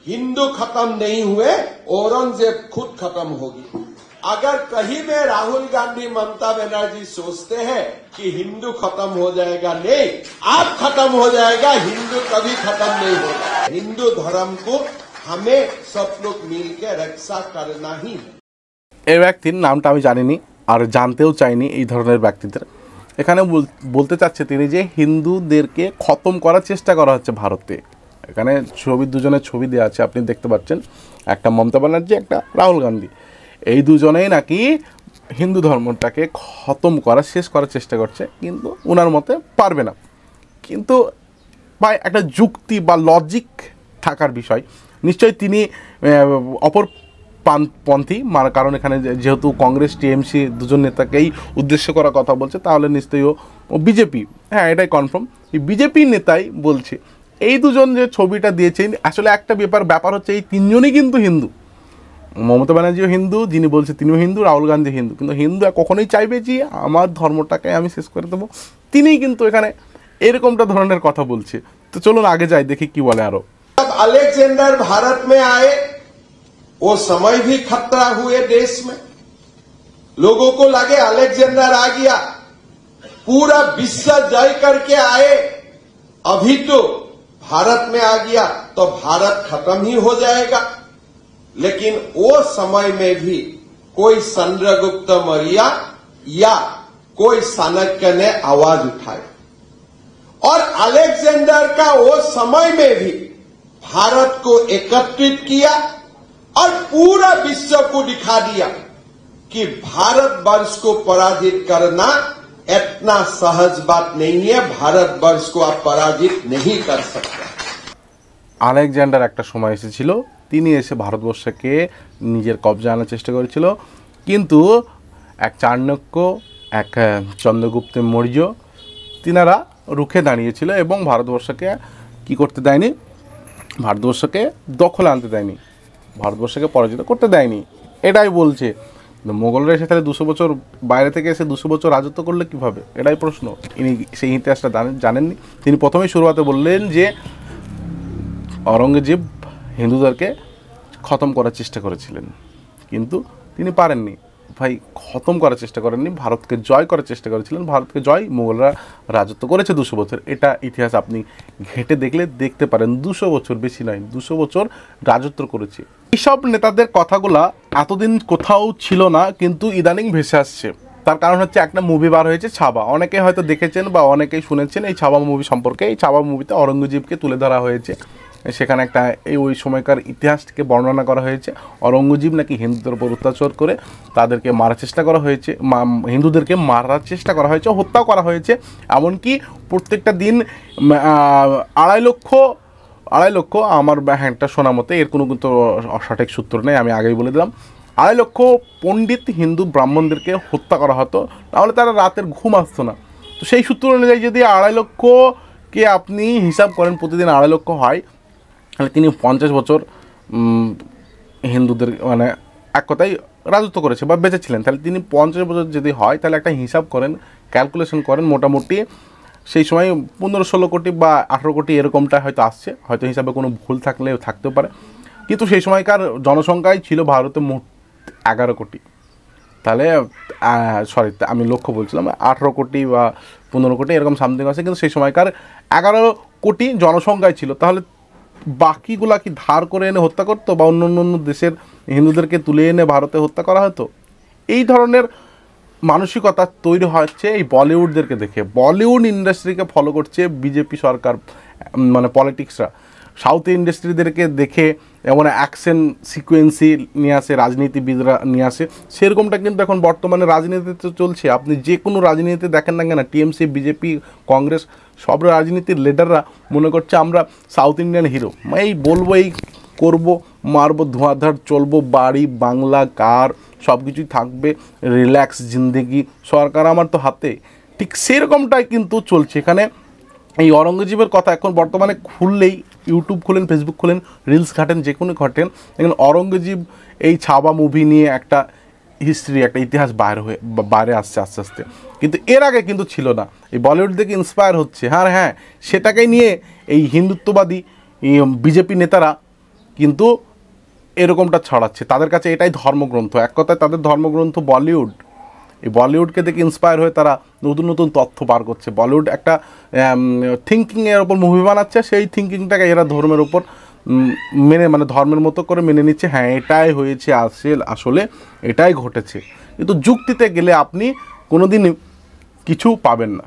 हिंदू खत्म नहीं हुए, औरंगजेब खुद खत्म होगी। अगर कहीं में राहुल गांधी, ममता बनर्जी सोचते हैं कि हिंदू खत्म हो जाएगा, नहीं, आप खत्म हो जाएगा, हिंदू कभी खत्म नहीं होगा। हिंदू धर्म को हमें सब लोग मिलकर रक्षा करना ही है। এই ব্যক্তির নামটা আমি জানিনি আর জানতেও চাইনি। এই ধরনের ব্যক্তিদের এখানে বলতে চাচ্ছে তিনি যে হিন্দুদেরকে খতম করার চেষ্টা করা হচ্ছে ভারতে। এখানে দুজনের ছবি দেওয়া আছে, আপনি দেখতে পাচ্ছেন, একটা মমতা ব্যানার্জি, একটা রাহুল গান্ধী। এই দুজনেই নাকি হিন্দু ধর্মটাকে খতম করা, শেষ করার চেষ্টা করছে, কিন্তু ওনার মতে পারবে না। কিন্তু ভাই একটা যুক্তি বা লজিক থাকার বিষয়। নিশ্চয়ই তিনি অপর পন্থী, কারণ এখানে যেহেতু কংগ্রেস টিএমসি দুজন নেতাকেই উদ্দেশ্য করা কথা বলছে, তাহলে নিশ্চয়ই ও বিজেপি, হ্যাঁ এটাই কনফার্ম, এই বিজেপির নেতাই বলছে। এই দুজন যে ছবিটা দিয়েছেন, আসলে একটা ব্যাপার হচ্ছে এই তিনজনই কিন্তু হিন্দু। মমতা ব্যানার্জিও হিন্দু, যিনি বলছে তিনিও হিন্দু, রাহুল গান্ধী হিন্দু। কিন্তু হিন্দু কখনোই চাইবে যে আমার ধর্মটাকে আমি শেষ করে দেবো, তিনিই কিন্তু এখানে এরকমটা ধরনের কথা বলছে। তো চলুন আগে যাই, দেখি কি বলে আরো। अलेक्जेंडर भारत में आए, वो समय भी खतरा हुए देश में, लोगों को लगे अलेक्जेंडर आ गया, पूरा विश्व जय करके आए, अभी तो भारत में आ गया तो भारत खत्म ही हो जाएगा। लेकिन वो समय में भी कोई चंद्रगुप्त मौर्य या कोई चाणक्य ने आवाज उठाई, और अलेक्जेंडर का वो समय में भी भारत को एकत्रित किया और पूरा विश्व को दिखा दिया कि भारतवर्ष को पराजित करना इतना सहज बात नहीं है, भारतवर्ष को आप पराजित नहीं कर सकते। আলেকজান্ডার একটা সময় এসেছিল, তিনি এসে ভারতবর্ষকে নিজের কবজা আনার চেষ্টা করেছিল, কিন্তু এক চাণক্য, এক চন্দ্রগুপ্ত মৌর্য, তিনারা রুখে দাঁড়িয়েছিল এবং ভারতবর্ষকে কি করতে দেয়নি, ভারতবর্ষকে দখলে আনতে দেয়নি, ভারতবর্ষকে পরাজিত করতে দেয়নি। এটাই বলছে। মোগলরা এসে তাহলে 200 বছর বাইরে থেকে এসে 200 বছর রাজত্ব করলে কীভাবে, এটাই প্রশ্ন। ইনি সেই ইতিহাসটা জানেননি। তিনি প্রথমেই শুরুতে বললেন যে অরঙ্গজেব হিন্দুদেরকে খতম করার চেষ্টা করেছিলেন, কিন্তু তিনি পারেননি। ভাই খতম করার চেষ্টা করেননি, ভারতকে জয় করার চেষ্টা করেছিলেন। ভারতকে জয়, মোগলরা রাজত্ব করেছে 200 বছর। এটা ইতিহাস আপনি ঘেঁটে দেখলে দেখতে পারেন, 200 বছর, বেশি নয়, 200 বছর রাজত্ব করেছে। এইসব নেতাদের কথাগুলা এতদিন কোথাও ছিল না, কিন্তু ইদানিং ভেসে আসছে। তার কারণ হচ্ছে একটা মুভি বার হয়েছে ছাবা, অনেকে হয়তো দেখেছেন বা অনেকেই শুনেছেন এই ছাবা মুভি সম্পর্কে। এই ছাবা মুভিতে অরঙ্গজেবকে তুলে ধরা হয়েছে, সেখানে একটা ওই সময়কার ইতিহাসকে বর্ণনা করা হয়েছে। অরঙ্গজেব নাকি হিন্দুদের উপর অত্যাচার করে তাদেরকে মারার চেষ্টা করা হয়েছে, হিন্দুদেরকে মারার চেষ্টা করা হয়েছে, হত্যাও করা হয়েছে। এমনকি প্রত্যেকটা দিন 2.5 লক্ষ আমার হ্যাংটা শোনা মতে, এর কোনো কিন্তু সঠিক সূত্র নেই, আমি আগেই বলে দিলাম, 2.5 লক্ষ পণ্ডিত হিন্দু ব্রাহ্মণদেরকে হত্যা করা হতো, নাহলে তারা রাতের ঘুম আসতো না। তো সেই সূত্র অনুযায়ী যদি 2.5 লক্ষকে আপনি হিসাব করেন, প্রতিদিন 2.5 লক্ষ হয়, তাহলে তিনি 50 বছর হিন্দুদের মানে এক কথায় রাজত্ব করেছে বা বেঁচেছিলেন। তাহলে তিনি 50 বছর যদি হয়, তাহলে একটা হিসাব করেন, ক্যালকুলেশন করেন, মোটামুটি সেই সময় 15-16 কোটি বা 18 কোটি এরকমটা হয়তো আসছে, হয়তো হিসাবে কোনো ভুল থাকলেও থাকতেও পারে। কিন্তু সেই সময়কার জনসংখ্যাই ছিল ভারতে মোট 11 কোটি। তাহলে আমি লক্ষ্য বলছিলাম, 18 কোটি বা 15 কোটি এরকম সামথিং আছে, কিন্তু সেই সময়কার 11 কোটি জনসংখ্যায় ছিল। তাহলে বাকিগুলা কি ধার করে এনে হত্যা করতো, বা অন্য দেশের হিন্দুদেরকে তুলে এনে ভারতে হত্যা করা হতো? এই ধরনের মানসিকতা তৈরি হচ্ছে এই বলিউডদেরকে দেখে। বলিউড ইন্ডাস্ট্রিকে ফলো করছে বিজেপি সরকার, মানে পলিটিক্সরা। সাউথ ইন্ডাস্ট্রিদেরকে দেখে এমন অ্যাকশন সিকোয়েন্সি নিয়ে আসে, রাজনীতিবিদরা নিয়ে আসে। সেরকমটা কিন্তু এখন বর্তমানে রাজনীতিতে চলছে। আপনি যে কোনো রাজনীতিতে দেখেন না কেন, টিএমসি, বিজেপি, কংগ্রেস, সব রাজনীতির লিডাররা মনে করছে আমরা সাউথ ইন্ডিয়ান হিরো, এই বলবো, এই করবো, মারবো, ধোঁয়াধার চলবো, বাড়ি, বাংলা, কার, সব কিছুই থাকবে, রিল্যাক্স জিন্দেগি, সরকার আমার তো হাতে। ঠিক সেরকমটাই কিন্তু চলছে এখানে। এই অরঙ্গজেবের কথা এখন বর্তমানে খুললেই, ইউটিউব খুলেন, ফেসবুক খুলেন, রিলস ঘাটেন, যে কোনো ঘটেন, এখন অরঙ্গজেব এই ছাবা মুভি নিয়ে একটা হিস্ট্রি, একটা ইতিহাস বাইরে আসছে আস্তে আস্তে। কিন্তু এর আগে কিন্তু ছিল না। এই বলিউড থেকে ইন্সপায়ার হচ্ছে, হ্যাঁ, সেটাকে নিয়ে এই হিন্দুত্ববাদী বিজেপি নেতারা কিন্তু এরকমটা ছড়াচ্ছে। তাদের কাছে এটাই ধর্মগ্রন্থ, এক কথায় তাদের ধর্মগ্রন্থ বলিউড। এই বলিউডকে দেখে ইন্সপায়ার হয়ে তারা নতুন নতুন তথ্য বার করছে। বলিউড একটা থিঙ্কিংয়ের ওপর মুভি বানাচ্ছে, সেই থিঙ্কিংটাকে এরা ধর্মের ওপর মেনে, মানে ধর্মের মতো করে মেনে নিচ্ছে। হ্যাঁ, এটাই হয়েছে, আসলে এটাই ঘটেছে। কিন্তু যুক্তিতে গেলে আপনি কোনোদিন কিছু পাবেন না।